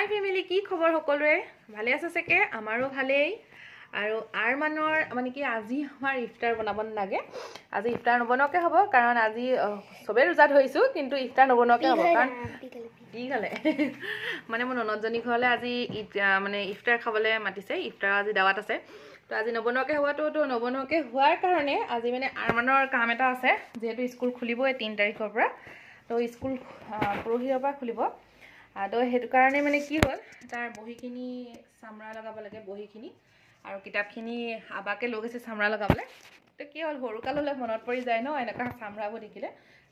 हाय family की खबर सकलोरे भाले আছে সকে আমাৰো ভালেই আৰু আৰমানৰ মানে কি আজি আমাৰ ইফতাৰ বনাব লাগে আজি ইফতাৰ নবনোকে হ'ব কাৰণ আজি সবে ৰোজা ধৰিছো কিন্তু ইফতাৰ নবনোকে হ'ব কাৰণ কি খালে মানে মোৰ ননদজনী ঘৰলে আজি মানে ইফতাৰ খাবলে মাতিছে ইফতাৰ আজি দাওয়াত আছে তো আজি নবনোকে হ'ব তো নবনোকে হোৱাৰ কাৰণে আজি মানে আৰমানৰ কাম এটা আছে যেহেতু স্কুল খুলিব 3 তাৰিখৰ পৰা তো স্কুল পৰহিৰ পৰা খুলিব তো হেতু কাৰণে মানে কি হল তাৰ বহিখিনি সামৰা লগাব লাগে বহিখিনি আৰু কিতাপখিনি আবাকে লগেছে সামৰা লগাবলে তো কি হল হৰুকাললে মনত পৰি যায় ন এনেকা সামৰাব দেখিলে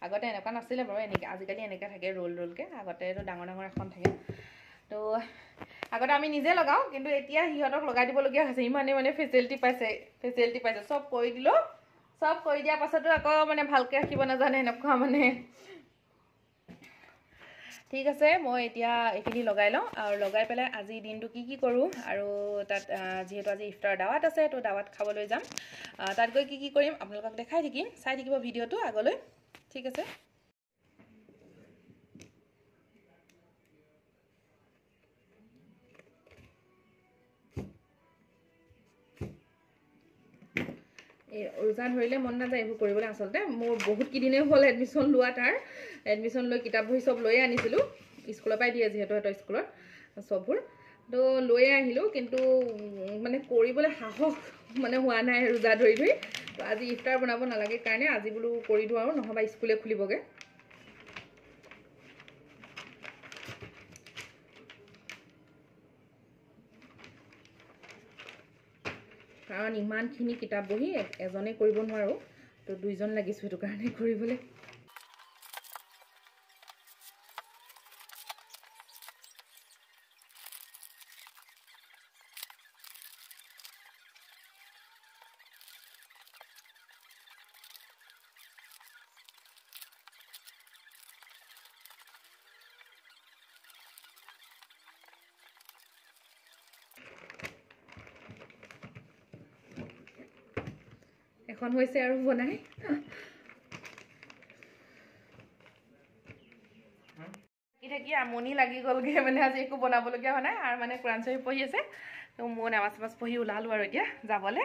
আগতে এনেকা নাছিলে বাৰু এনেকা আজিকালি এনেকা থাকে ৰোলকে আগতে তো ডাঙৰ ডাঙৰ এখন থাকে তো আগতে আমি নিজে লগাও কিন্তু এতিয়া হিহতক লগাই দিব লগিয়া হৈছে মানে ফেসিলিটি পাইছে সব কৰি দিলো সব কৰি দিয়া পাছতো আকৌ মানে ভালকে ৰাখিব নাজানে এনেকা মানে ঠিক আছে মই এতিয়া এখিনি লগাই লওঁ আৰু লগাই পেলাই আজি দিনটো কি কৰো আৰু তাত যেহেতু আজি ইফতাৰ দাওয়াত আছে তো দাওয়াত খাবলৈ যাম তাত গৈ কি কৰিম আপোনালোকক দেখাই থাকিম চাই থাকিব ভিডিওটো আগলৈ ঠিক আছে ৰোজা ধৰিলে মন নাযায় এইবোৰ কৰিবলৈ আচলতে মোৰ বহুত কি দিনে হ'ল এডমিশন লোৱা তাৰ এডমিশন লৈ কিতাপ বহি সব লৈ আনিছিলো স্কুলৰ পাই দিয়ে যেহেতু এটা স্কুলত সববোৰ তো লৈ আহিলো কিন্তু মানে কৰিবলৈ সাহস মানে হোৱা নাই ৰোজা ধৰি তো আজি ইফতাৰ বনাব নালাগে কাৰণে আজি বলো কৰি দিও আৰু নহবা স্কুলে খুলিবগে কাৰণ ইমানখিনি কিতাপ বহি এজনে কৰিব নোৱাৰো তো দুইজন লাগিছো হেতু কাৰণে কৰিবলৈ এখন হৈছে আৰু বনাই কি আমনি লাগি গলগে মানে আজি একো বনাব লগিয়া হয় নাই আৰু মানে কোৰান শৰীফ পঢ়ি আছে তো মই নামাজ পঢ়ি উলালো আৰু এতিয়া যাবলে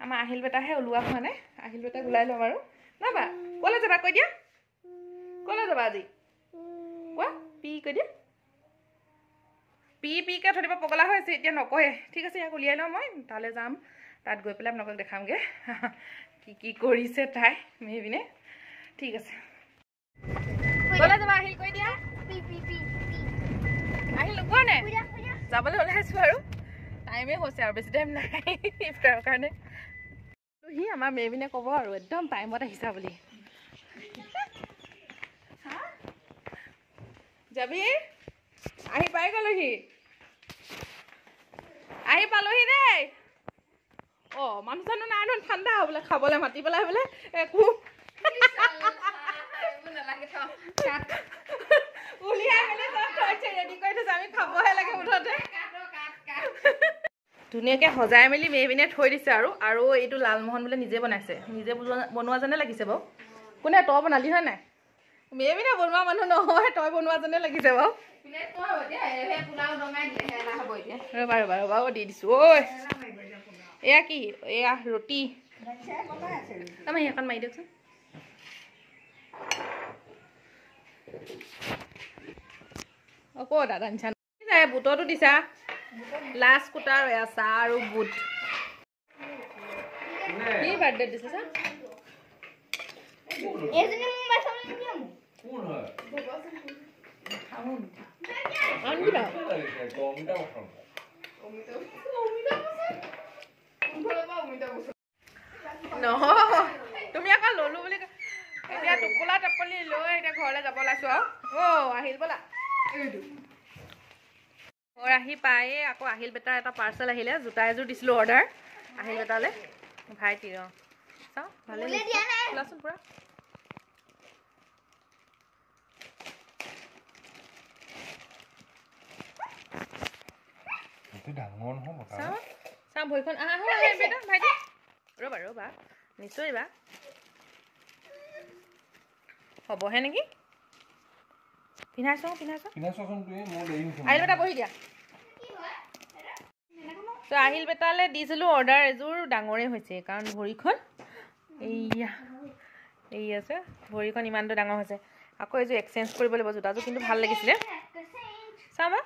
আমাৰ আহিল বেটাহে উলোৱা হোৱা নাই আহিল বেটা উলাই লম আৰু নাবা কলে যাবা কৈ দিয়া কলে যাবা আজি কোৱা পি কৈ দিয়া পি কে থৰিব পগলা হৈছে এতিয়া নকয়ে ঠিক আছে ইয়াক উলিয়াই লওঁ মই তালে যাম তাত গৈ পেলাই আপোনাক দেখামগে কি কৰিছে তাই মেবিনে ঠিক আছে কলে যাবা আহিল কৈ দিয়া পি আহিল কোৱা নে যাবলৈ ওলাইছো আৰু টাইমে হৈছে আৰু বেছি টাইম নাই ইফতাৰৰ কাৰণে হি আমাৰ মেবিনে ক'ব আৰু একদম টাইমত আহিছা বুলি যাবি আহি পাই গলহি আহি পালোহি দেই ও মানুহ জানো নাই ন ঠাণ্ডা হবলে খাবলে মাতি পেলাই হবলে একো উলিয়াই মেলি সব থৈছে ৰেডি কৰি থৈছে আমি খাবহে লাগে মুঠতে ধুনীয়াকে সজাই মেলি মেবিনে থৈ দিছে আৰু এইটো লালমোহন বোলে নিজে বনাইছে নিজে বনোৱা যেনে লাগিছে বাৰু কোনে তই বনালি হয় নাই মেবিনে বনোৱা মানুহ নহয় তই বনোৱা যেনে লাগিছে বাৰু ৰবা দি দিছো ঐ এয়া কি এয়া ৰুটি আমি এখন মাৰি দিয়কচোন অ দাদা নিচা বুটতো দিছা লাষ্ট কুটাৰ চাহ আৰু বুট কি বাৰ্থডে দিছে চা নহয় তুমি আকৌ ললো বুলি এতিয়া টোপোলা টাপলি লৈ এতিয়া ঘৰলৈ যাব ওলাইছো আৰু আহিল বলা ঘৰ আহি পায়ে আকৌ আহিল বেটাৰ এটা পাৰ্চেল আহিলে জোতা এযোৰ দিছিলো অৰ্ডাৰ আহিল বেটালে ভাইটি চাও ভালে খোলাচোন পুৰা ডাঙৰ নহ'ব চাও ভৰিখন আহিল বেটা ভাইটি ৰবা নিশ্চয় বা হ'বহে নেকি পিন্ধাইছো পিন্ধাইছোচোন তুমি মোৰ দেৰি হৈছে আহিল বেটা বহি দিয়া তো আহিল বেটালে দিছিলোঁ অৰ্ডাৰ এযোৰ ডাঙৰে হৈছে কাৰণ ভৰিখন এই আছে ভৰিখন ইমানটো ডাঙৰ হৈছে আকৌ এযোৰ এক্সচেঞ্জ কৰিব লাগিব জোতাযোৰ কিন্তু ভাল লাগিছিলে চাবা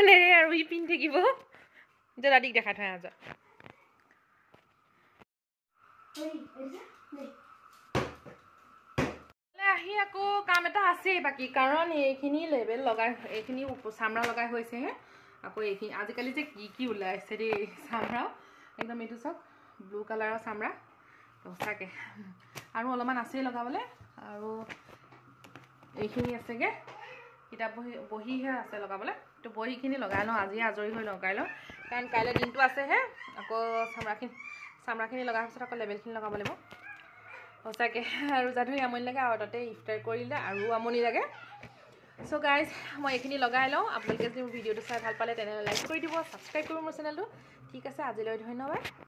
নেৰে আৰু ই পিন্ধি থাকিব যে দাদিক দেখাই থৈ আজা আহি আকৌ কাম এটা আছেই বাকী কাৰণ এইখিনি লেবেল লগাই এইখিনি চামৰা লগাই হৈছেহে আকৌ এইখিনি আজিকালি যে কি ওলাইছে দেই চামৰাও একদম এইটো চাওক ব্লু কালাৰৰ চামৰা সঁচাকৈ আৰু অলপমান আছেই লগাবলৈ আৰু এইখিনি আছেগৈ কিতাপ বহিহে আছে লগাবলৈ তো বহিখিনি লগাই লওঁ আজি আজৰি হৈ লগাই লওঁ কাৰণ কাইলৈ দিনটো আছেহে আকৌ চামৰাখিনি লগাৰ পিছত আকৌ লেবেলখিনি লগাব লাগিব সঁচাকৈ আৰু যাধৰি আমনি লাগে আৰু তাতে ইফতাৰ কৰিলে আৰু আমনি লাগে চ' গাইজ মই এইখিনি লগাই লওঁ আপোনালোকে যদি মোৰ ভিডিঅ'টো চাই ভাল পালে তেনেহ'লে লাইক কৰি দিব ছাবস্ক্ৰাইব কৰিব মোৰ চেনেলটো ঠিক আছে আজিলৈ ধন্যবাদ